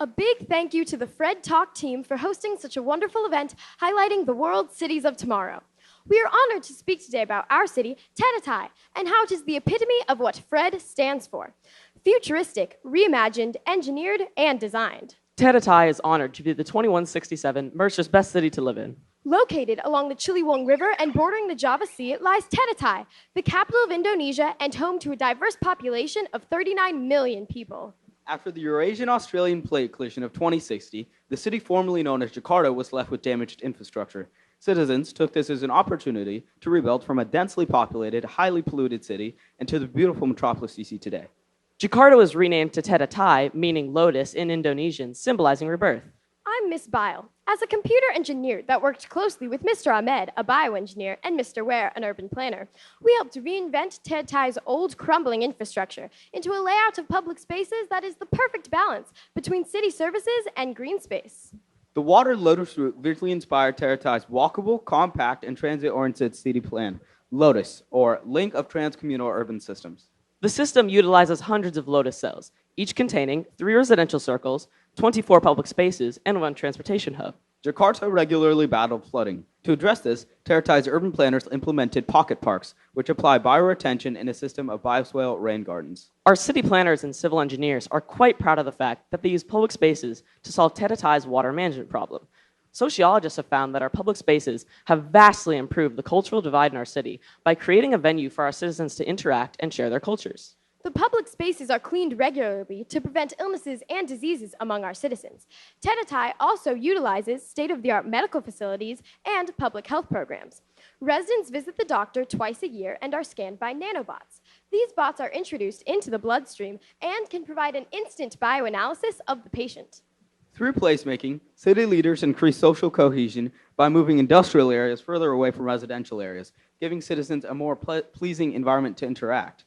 A big thank you to the Fred Talk team for hosting such a wonderful event highlighting the world cities of tomorrow. We are honored to speak today about our city, Tetetai, and how it is the epitome of what Fred stands for. Futuristic, reimagined, engineered, and designed. Tetetai is honored to be the 2167 Mercer's Best City to Live in. Located along the Ciliwung River and bordering the Java Sea lies Tetetai, the capital of Indonesia and home to a diverse population of 39 million people. After the Eurasian-Australian plate collision of 2060, the city formerly known as Jakarta was left with damaged infrastructure. Citizens took this as an opportunity to rebuild from a densely populated, highly polluted city into the beautiful metropolis you see today. Jakarta was renamed to Tetetai, meaning lotus in Indonesian, symbolizing rebirth. I'm Miss Bile. As a computer engineer that worked closely with Mr. Ahmed, a bioengineer, and Mr. Ware, an urban planner, we helped to reinvent Tetetai's old crumbling infrastructure into a layout of public spaces that is the perfect balance between city services and green space. The water lotus route visually inspired Tetetai's walkable, compact, and transit-oriented city plan, LOTUS, or Link of Transcommunal Urban Systems. The system utilizes hundreds of lotus cells, each containing 3 residential circles, 24 public spaces, and 1 transportation hub. Jakarta regularly battled flooding. To address this, Tetetai's urban planners implemented pocket parks, which apply bioretention in a system of bioswale rain gardens. Our city planners and civil engineers are quite proud of the fact that they use public spaces to solve Tetetai's water management problem. Sociologists have found that our public spaces have vastly improved the cultural divide in our city by creating a venue for our citizens to interact and share their cultures. The public spaces are cleaned regularly to prevent illnesses and diseases among our citizens. Tetetai also utilizes state-of-the-art medical facilities and public health programs. Residents visit the doctor twice a year and are scanned by nanobots. These bots are introduced into the bloodstream and can provide an instant bioanalysis of the patient. Through placemaking, city leaders increase social cohesion by moving industrial areas further away from residential areas, giving citizens a more pleasing environment to interact.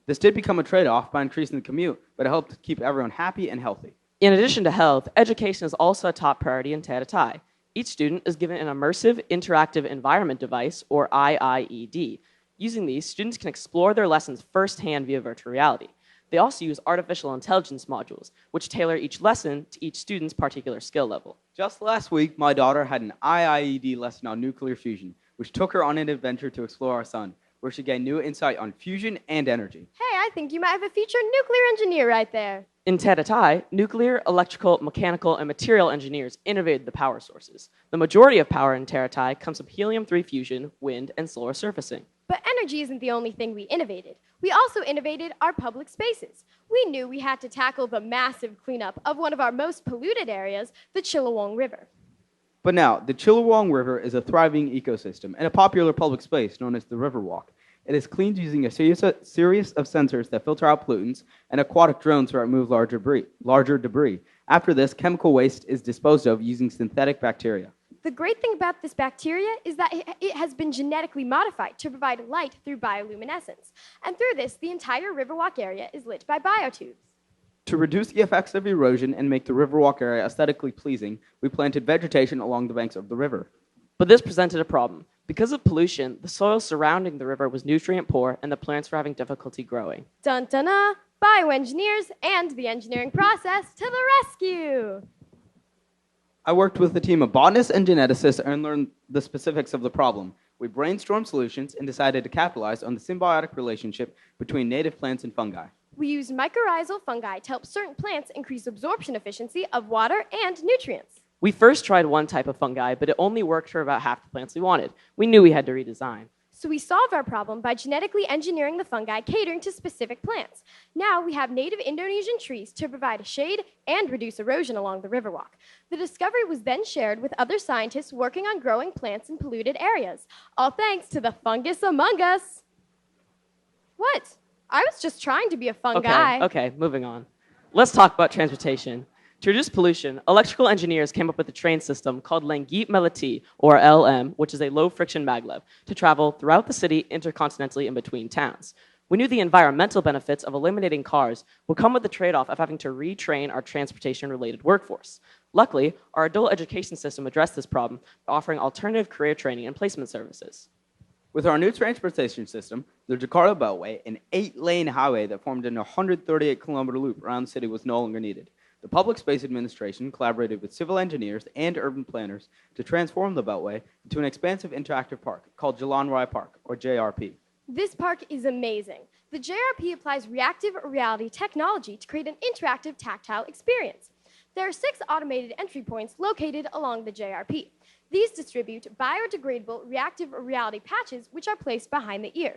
This did become a trade-off by increasing the commute, but it helped keep everyone happy and healthy. In addition to health, education is also a top priority in Tetetai. Each student is given an immersive interactive environment device, or IIED. Using these, students can explore their lessons firsthand via virtual reality. They also use artificial intelligence modules, which tailor each lesson to each student's particular skill level. Just last week, my daughter had an IIED lesson on nuclear fusion, which took her on an adventure to explore our sun, where she gained new insight on fusion and energy. Hey, I think you might have a future nuclear engineer right there. In Tetetai, nuclear, electrical, mechanical, and material engineers innovated the power sources. The majority of power in Tetetai comes from helium-3 fusion, wind, and solar surfacing. But energy isn't the only thing we innovated. We also innovated our public spaces. We knew we had to tackle the massive cleanup of one of our most polluted areas, the Ciliwung River. But now, the Ciliwung River is a thriving ecosystem and a popular public space known as the Riverwalk. It is cleaned using a series of sensors that filter out pollutants and aquatic drones that remove larger debris. After this, chemical waste is disposed of using synthetic bacteria. The great thing about this bacteria is that it has been genetically modified to provide light through bioluminescence. And through this, the entire Riverwalk area is lit by biotubes. To reduce the effects of erosion and make the Riverwalk area aesthetically pleasing, we planted vegetation along the banks of the river. But this presented a problem. Because of pollution, the soil surrounding the river was nutrient poor and the plants were having difficulty growing. Dun-dun-dun! Bioengineers and the engineering process to the rescue! I worked with a team of botanists and geneticists and learned the specifics of the problem. We brainstormed solutions and decided to capitalize on the symbiotic relationship between native plants and fungi. We used mycorrhizal fungi to help certain plants increase absorption efficiency of water and nutrients. We first tried one type of fungi, but it only worked for about half the plants we wanted. We knew we had to redesign. So we solved our problem by genetically engineering the fungi catering to specific plants. Now we have native Indonesian trees to provide shade and reduce erosion along the Riverwalk. The discovery was then shared with other scientists working on growing plants in polluted areas, all thanks to the fungus among us. What? I was just trying to be a fun guy. Okay, moving on. Let's talk about transportation. To reduce pollution, electrical engineers came up with a train system called Langit Melati, or LM, which is a low-friction maglev, to travel throughout the city intercontinentally in between towns. We knew the environmental benefits of eliminating cars would come with the trade-off of having to retrain our transportation-related workforce. Luckily, our adult education system addressed this problem by offering alternative career training and placement services. With our new transportation system, the Decarlo Byway, an 8-lane highway that formed an 138-kilometer loop around the city, was no longer needed. The The Public Space Administration collaborated with civil engineers and urban planners to transform the Beltway into an expansive interactive park called Jalan Raya Park, or JRP. This park is amazing. The JRP applies reactive reality technology to create an interactive tactile experience. There are 6 automated entry points located along the JRP. These distribute biodegradable reactive reality patches which are placed behind the ear.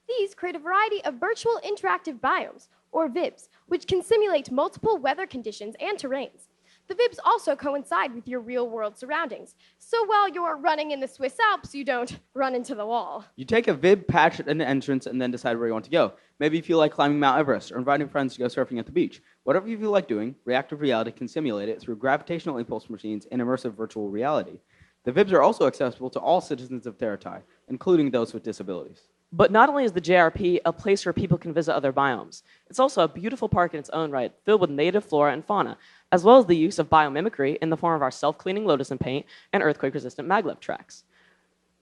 These create a variety of virtual interactive biomes, or VIBs, which can simulate multiple weather conditions and terrains. The VIBs also coincide with your real-world surroundings, so while you're running in the Swiss Alps, you don't run into the wall. You take a VIB patch at an entrance and then decide where you want to go. Maybe you feel like climbing Mount Everest or inviting friends to go surfing at the beach. Whatever you feel like doing, reactive reality can simulate it through gravitational impulse machines and immersive virtual reality. The VIBs are also accessible to all citizens of Teratai, including those with disabilities. But not only is the JRP a place where people can visit other biomes, it's also a beautiful park in its own right, filled with native flora and fauna, as well as the use of biomimicry in the form of our self-cleaning lotus and paint and earthquake-resistant maglev tracks.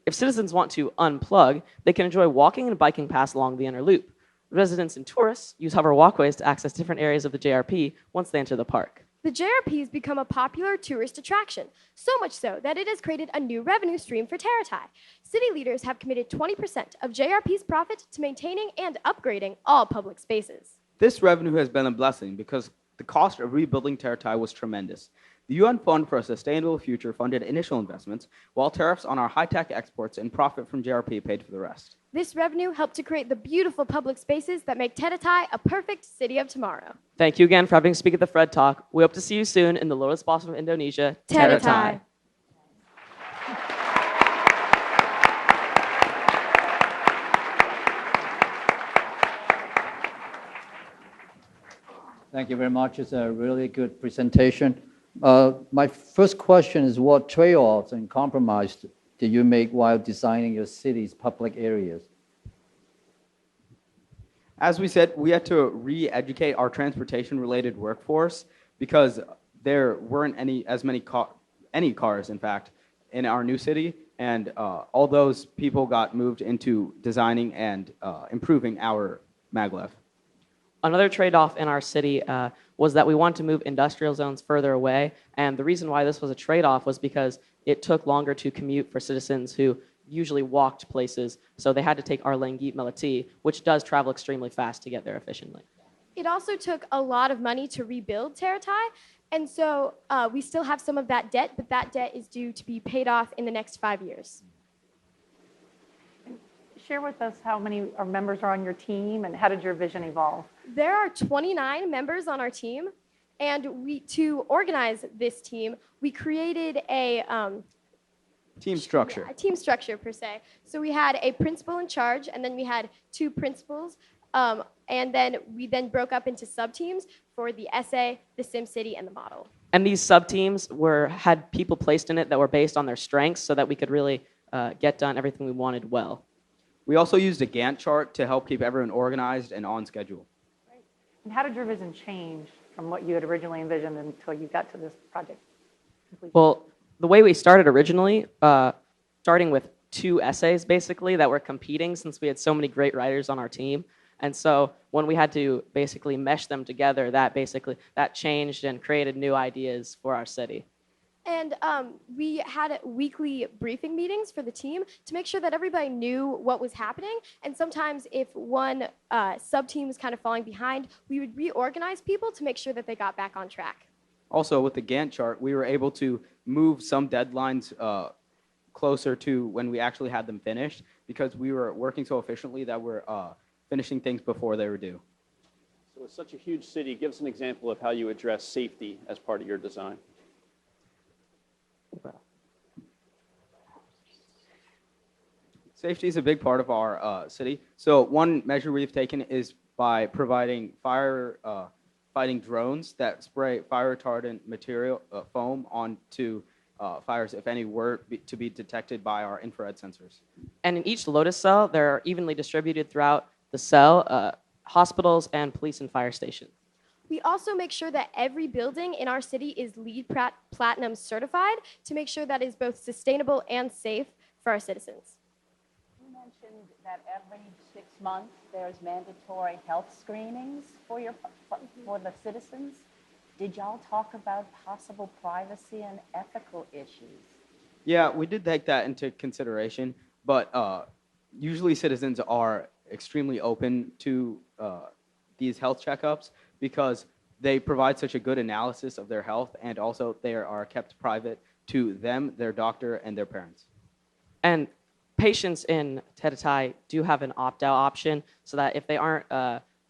If citizens want to unplug, they can enjoy walking and biking paths along the inner loop. Residents and tourists use hover walkways to access different areas of the JRP once they enter the park. The JRP has become a popular tourist attraction, so much so that it has created a new revenue stream for Teratai. City leaders have committed 20% of JRP's profit to maintaining and upgrading all public spaces. This revenue has been a blessing because the cost of rebuilding Teratai was tremendous. The UN Fund for a Sustainable Future funded initial investments, while tariffs on our high-tech exports and profit from JRP paid for the rest. This revenue helped to create the beautiful public spaces that make Teratai a perfect city of tomorrow. Thank you again for having me speak at the Fred Talk. We hope to see you soon in the Lotus Blossom of Indonesia, Teratai. Thank you very much. It's a really good presentation. My first question is, what trade-offs and compromises did you make while designing your city's public areas? As we said, we had to re-educate our transportation-related workforce because there weren't any cars, in fact, in our new city, and all those people got moved into designing and improving our maglev. Another trade-off in our city was that we wanted to move industrial zones further away, and the reason why this was a trade-off was because it took longer to commute for citizens who usually walked places, so they had to take our Lenggit Melati, which does travel extremely fast to get there efficiently. It also took a lot of money to rebuild Teratai, and so we still have some of that debt, but that debt is due to be paid off in the next 5 years. Share with us how many members are on your team and how did your vision evolve? There are 29 members on our team, and to organize this team, we created a Team structure. A team structure, per se. So we had a principal in charge, and then we had 2 principals, and then we broke up into sub-teams for the essay, the SimCity, and the model. And these sub-teams had people placed in it that were based on their strengths so that we could really get done everything we wanted well. We also used a Gantt chart to help keep everyone organized and on schedule. Right. And how did your vision change from what you had originally envisioned until you got to this project? Well, the way we started originally, starting with 2 essays basically that were competing since we had so many great writers on our team. And so when we had to basically mesh them together, that changed and created new ideas for our city. And we had weekly briefing meetings for the team to make sure that everybody knew what was happening. And sometimes if one sub-team was kind of falling behind, we would reorganize people to make sure that they got back on track. Also, with the Gantt chart, we were able to move some deadlines closer to when we actually had them finished because we were working so efficiently that we're finishing things before they were due. So with such a huge city, give us an example of how you address safety as part of your design. Safety is a big part of our city. So one measure we've taken is by providing fighting drones that spray fire retardant material foam onto fires if any were to be detected by our infrared sensors. And in each Lotus cell, they're evenly distributed throughout the cell, hospitals, and police and fire stations. We also make sure that every building in our city is LEED Platinum certified to make sure that it is both sustainable and safe for our citizens. You mentioned that every 6 months there's mandatory health screenings for the citizens. Did y'all talk about possible privacy and ethical issues? Yeah, we did take that into consideration, but usually citizens are extremely open to these health checkups because they provide such a good analysis of their health, and also they are kept private to them, their doctor, and their parents. And patients in Tetetai do have an opt-out option so that if they aren't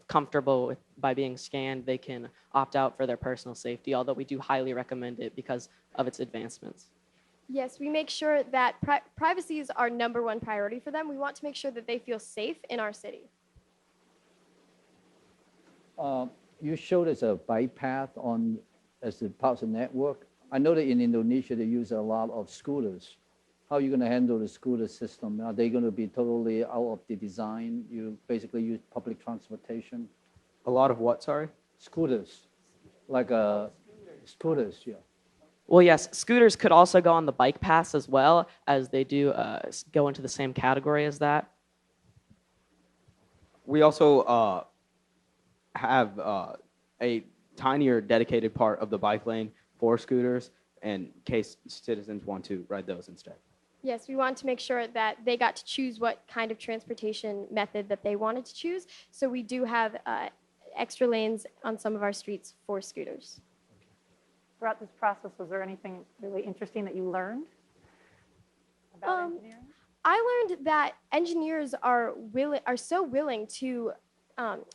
comfortable by being scanned, they can opt out for their personal safety, although we do highly recommend it because of its advancements. Yes, we make sure that privacy is our #1 priority for them. We want to make sure that they feel safe in our city. You showed us a bike path as a part of the network. I know that in Indonesia they use a lot of scooters. How are you going to handle the scooter system? Are they going to be totally out of the design? You basically use public transportation? A lot of what, sorry? Scooters, like scooters, yeah. Well, yes, scooters could also go on the bike paths as well, as they do go into the same category as that. We also have a tinier dedicated part of the bike lane for scooters in case citizens want to ride those instead. Yes, we want to make sure that they got to choose what kind of transportation method that they wanted to choose. So we do have extra lanes on some of our streets for scooters. Throughout this process, was there anything really interesting that you learned about engineering? I learned that engineers are so willing to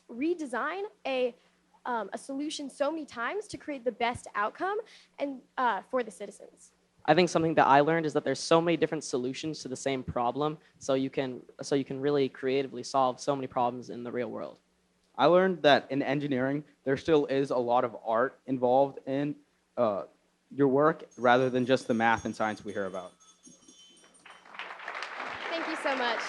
redesign a solution so many times to create the best outcome and for the citizens. I think something that I learned is that there's so many different solutions to the same problem, so you can really creatively solve so many problems in the real world. I learned that in engineering, there still is a lot of art involved in your work rather than just the math and science we hear about. Thank you so much.